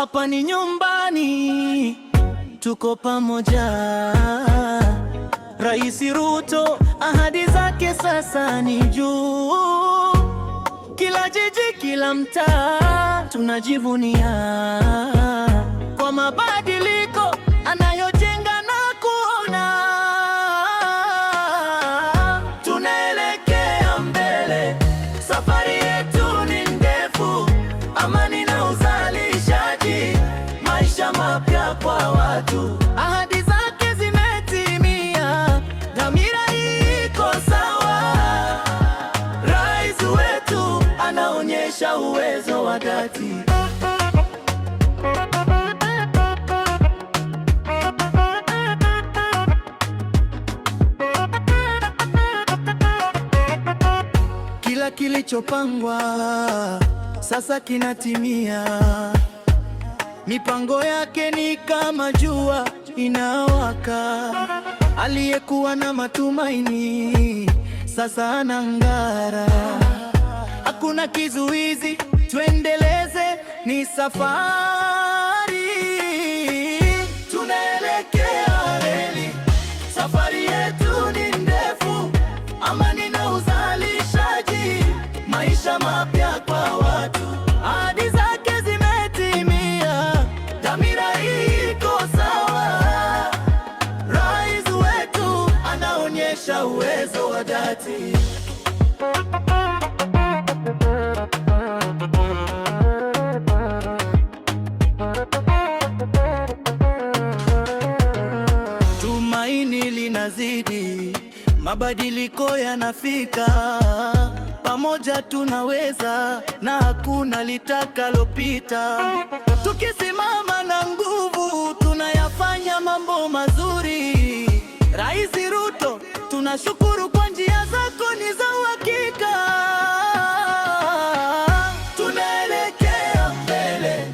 Hapa ni nyumbani, tuko pamoja. Rais Ruto, ahadi zake sasa ni juu. Kila jiji, kila mtaa tunajivunia kwa mabadiliko anayojenga na kuona. Tunaelekea mbele, safari yetu ni ndefu. Amani na uzalishaji, maisha mapya kwa watu. Ahadi zake zimetimia, dhamira iko sawa. Rais wetu anaonyesha uwezo wa dhati. Kila kilichopangwa sasa kinatimia. Mipango yake ni kama jua inawaka. Aliyekuwa na matumaini sasa anang'ara. Hakuna kizuizi, tuendeleze, ni safari. Tunaelekea reli, safari yetu ni ndefu. Amani na uzalishaji, maisha mapya kwa watu. Ahadi zake zimetimia, dhamira iko sawa. Rais wetu anaonyesha uwezo wa dhati. Tumaini linazidi, mabadiliko yanafika. Pamoja tunaweza na hakuna litakalopita. Tukisimama na nguvu, tunayafanya mambo mazuri. Rais Ruto, tunashukuru kwa njia zako ni za uhakika. Tunaelekea mbele,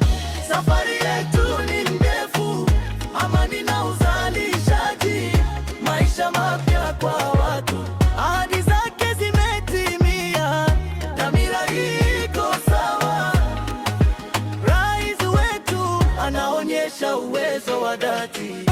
safari yetu ni ndefu. Amani na uzalishaji, maisha mapya kwa watu. Ahadi zake zimetimia, dhamira iko sawa. Rais wetu anaonyesha uwezo wa dhati.